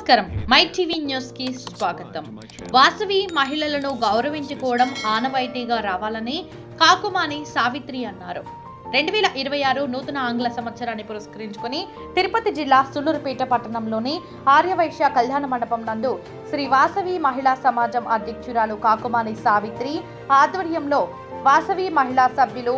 నమస్కారం. My TV news కి స్వాగతం. వాసవి మహిళలను గౌరవించుకోవడం ఆనవాయితీగా రావాలని కాకుమాని సావిత్రి అన్నారు. 2026 నూతన ఆంగ్ల సంవత్సరాన్ని పురస్కరించుకుని తిరుపతి జిల్లా సుళ్లూరుపేట పట్టణంలోని ఆర్యవైశ్య కళ్యాణ మండపం నందు శ్రీ వాసవి మహిళా సమాజం అధ్యక్షురాలు కాకుమాని సావిత్రి ఆధ్వర్యంలో వాసవి మహిళా సభ్యులు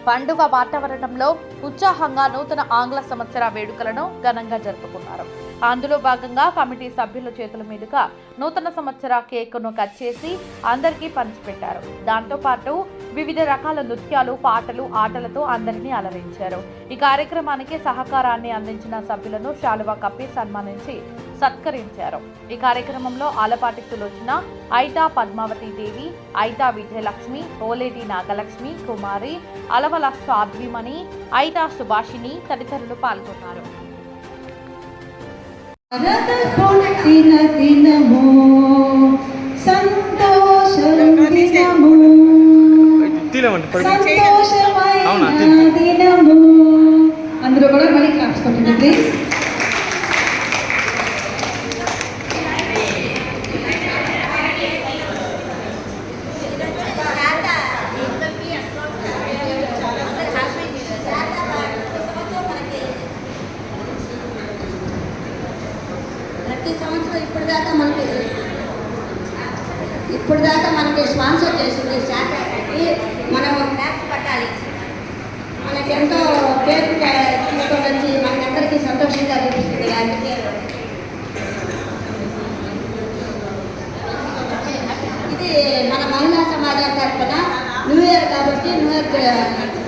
పండుగ వాతావరణంలో ఉత్సాహంగా నూతన ఆంగ్ల సంవత్సర వేడుకలను ఘనంగా జరుపుకున్నారు. అందులో భాగంగా కమిటీ సభ్యుల చేతుల మీదుగా నూతన సంవత్సర కేకును కట్ చేసి అందరికీ పంచిపెట్టారు. దాంతో పాటు వివిధ రకాల నృత్యాలు, పాటలు, ఆటలతో అందరినీ అలరించారు. ఈ కార్యక్రమానికి సహకారాన్ని అందించిన సభ్యులను శాలువా కప్పి సన్మానించి సత్కరించారు. ఈ కార్యక్రమంలో ఆలపాటి సులోచన, ఐటా పద్మావతి దేవి, ఐటా విజయలక్ష్మి, ఓలేటి నాగలక్ష్మి, కుమారి, అలవల సాధ్విమణి, ఐటా సుభాషిణి తదితరులు పాల్గొన్నారు. అందరూ కూడా మళ్ళీ క్లాప్స్ కొట్టండి ప్లీజ్. ప్రతి సంవత్సరం ఇప్పుడు దాకా మనకి స్పాన్సర్ చేసింది శాఖకి మనం ట్యాక్స్ కట్టాలి. మనకి ఎంతో పేరు తీసుకొని వచ్చి మనకందరికీ సంతోషంగా చూపిస్తుంది. కాబట్టి ఇది మన మహిళా సమాజం తరఫున న్యూ ఇయర్ కాబట్టి న్యూ ఇయర్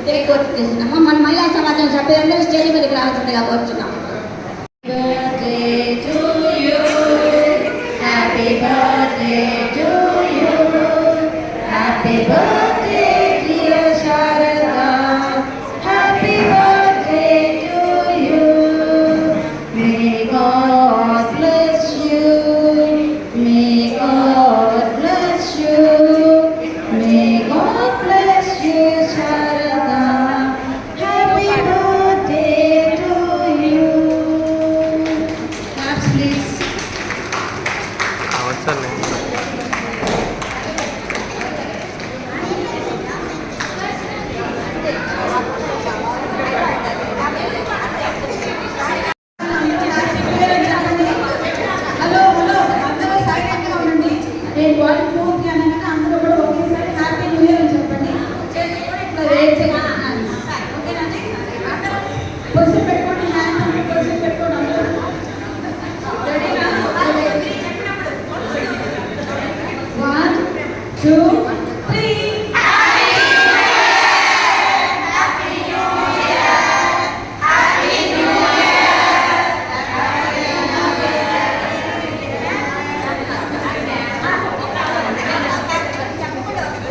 కేక్ కోరుతున్నాము. మన మహిళా సమాజం సభ్యులందరూ స్టేజ్ మీదకి రావాల్సిందిగా కోరుతున్నాం.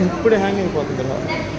ఇప్పుడే హ్యాంగ్ అయిపోతుంది.